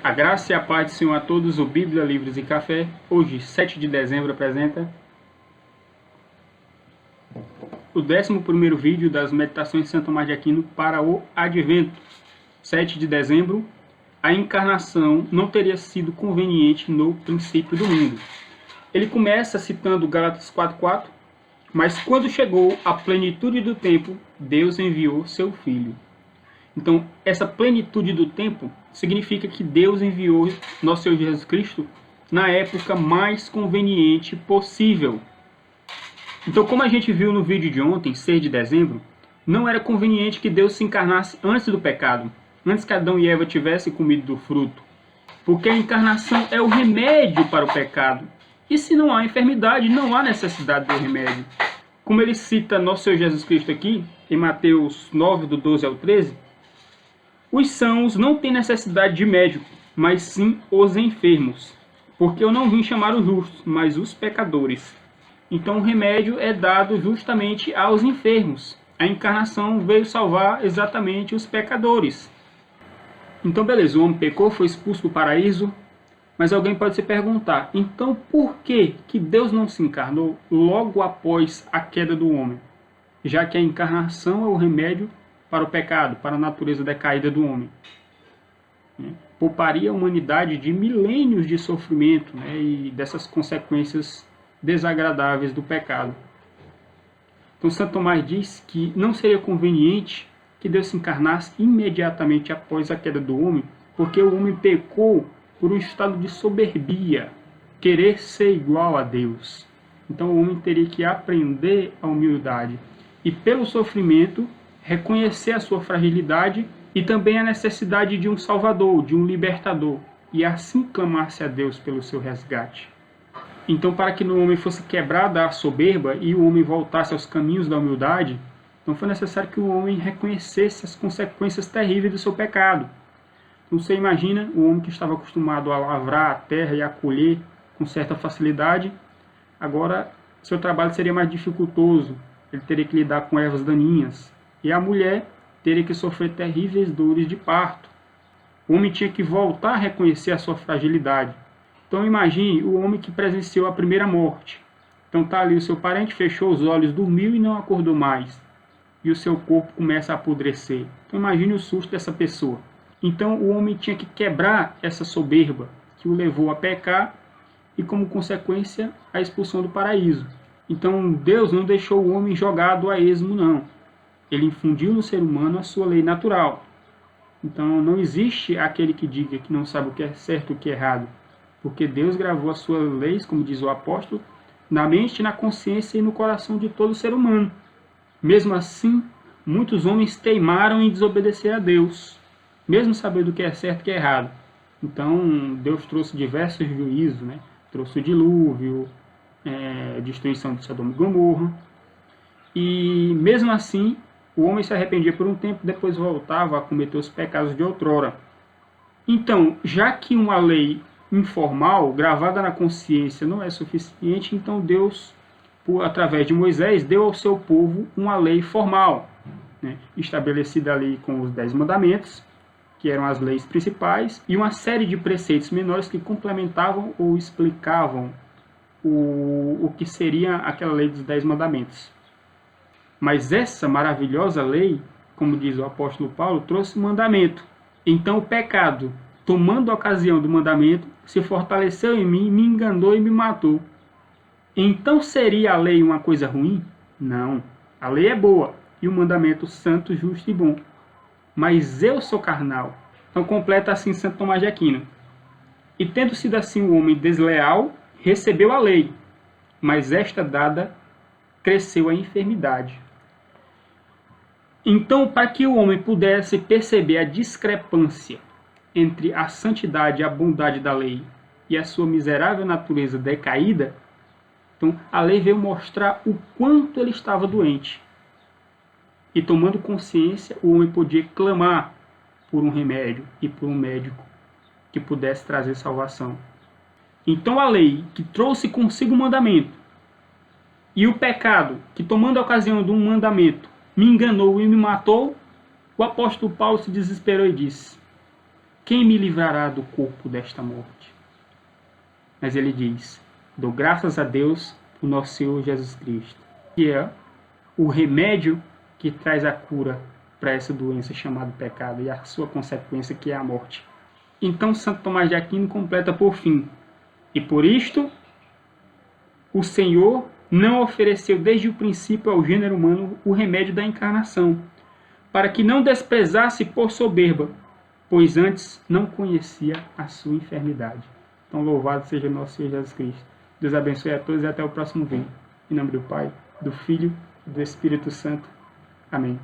A graça e a paz do Senhor a todos, o Bíblia, Livros e Café, hoje, 7 de dezembro, apresenta o 11º vídeo das Meditações de Santo Tomás de Aquino para o Advento. 7 de dezembro, a encarnação não teria sido conveniente no princípio do mundo. Ele começa citando Gálatas 4:4, mas quando chegou a plenitude do tempo, Deus enviou seu Filho. Então, essa plenitude do tempo significa que Deus enviou nosso Senhor Jesus Cristo na época mais conveniente possível. Então, como a gente viu no vídeo de ontem, 6 de dezembro, não era conveniente que Deus se encarnasse antes do pecado, antes que Adão e Eva tivessem comido do fruto. Porque a encarnação é o remédio para o pecado. E se não há enfermidade, não há necessidade do remédio. Como ele cita nosso Senhor Jesus Cristo aqui, em Mateus 9, do 12 ao 13, os sãos não têm necessidade de médico, mas sim os enfermos. Porque eu não vim chamar os justos, mas os pecadores. Então o remédio é dado justamente aos enfermos. A encarnação veio salvar exatamente os pecadores. Então beleza, o homem pecou, foi expulso do paraíso. Mas alguém pode se perguntar, então por que Deus não se encarnou logo após a queda do homem? Já que a encarnação é o remédio para o pecado, para a natureza decaída do homem. Pouparia a humanidade de milênios de sofrimento, e dessas consequências desagradáveis do pecado. Então Santo Tomás diz que não seria conveniente que Deus se encarnasse imediatamente após a queda do homem, porque o homem pecou por um estado de soberbia, querer ser igual a Deus. Então o homem teria que aprender a humildade e pelo sofrimento reconhecer a sua fragilidade e também a necessidade de um salvador, de um libertador, e assim clamar-se a Deus pelo seu resgate. Então, para que no homem fosse quebrada a soberba e o homem voltasse aos caminhos da humildade, então foi necessário que o homem reconhecesse as consequências terríveis do seu pecado. Então você imagina o homem que estava acostumado a lavrar a terra e a colher com certa facilidade, agora seu trabalho seria mais dificultoso, ele teria que lidar com ervas daninhas, e a mulher teria que sofrer terríveis dores de parto. O homem tinha que voltar a reconhecer a sua fragilidade. Então imagine o homem que presenciou a primeira morte. Então está ali o seu parente, fechou os olhos, dormiu e não acordou mais. E o seu corpo começa a apodrecer. Então imagine o susto dessa pessoa. Então o homem tinha que quebrar essa soberba que o levou a pecar e como consequência a expulsão do paraíso. Então Deus não deixou o homem jogado a esmo, não. Ele infundiu no ser humano a sua lei natural. Então não existe aquele que diga que não sabe o que é certo e o que é errado. Porque Deus gravou as suas leis, como diz o apóstolo, na mente, na consciência e no coração de todo ser humano. Mesmo assim, muitos homens teimaram em desobedecer a Deus, mesmo sabendo o que é certo e o que é errado. Então Deus trouxe diversos juízos, trouxe o dilúvio, destruição de Sodoma e Gomorra. E mesmo assim, o homem se arrependia por um tempo, depois voltava a cometer os pecados de outrora. Então, já que uma lei informal, gravada na consciência, não é suficiente, então Deus, através de Moisés, deu ao seu povo uma lei formal, estabelecida ali com os 10 mandamentos, que eram as leis principais, e uma série de preceitos menores que complementavam ou explicavam o que seria aquela lei dos 10 mandamentos. Mas essa maravilhosa lei, como diz o apóstolo Paulo, trouxe um mandamento. Então o pecado, tomando a ocasião do mandamento, se fortaleceu em mim, me enganou e me matou. Então seria a lei uma coisa ruim? Não. A lei é boa e o mandamento santo, justo e bom. Mas eu sou carnal. Então completa assim Santo Tomás de Aquino. E tendo sido assim o homem desleal, recebeu a lei, mas esta dada cresceu a enfermidade. Então, para que o homem pudesse perceber a discrepância entre a santidade e a bondade da lei e a sua miserável natureza decaída, então a lei veio mostrar o quanto ele estava doente. E tomando consciência, o homem podia clamar por um remédio e por um médico que pudesse trazer salvação. Então a lei, que trouxe consigo o mandamento, e o pecado, que tomando a ocasião de um mandamento, me enganou e me matou, o apóstolo Paulo se desesperou e disse: quem me livrará do corpo desta morte? Mas ele diz, dou graças a Deus, o nosso Senhor Jesus Cristo, que é o remédio que traz a cura para essa doença chamada pecado e a sua consequência, que é a morte. Então Santo Tomás de Aquino completa por fim, e por isto o Senhor não ofereceu desde o princípio ao gênero humano o remédio da encarnação, para que não desprezasse por soberba, pois antes não conhecia a sua enfermidade. Então louvado seja nosso Senhor Jesus Cristo. Deus abençoe a todos e até o próximo vídeo. Em nome do Pai, do Filho e do Espírito Santo. Amém.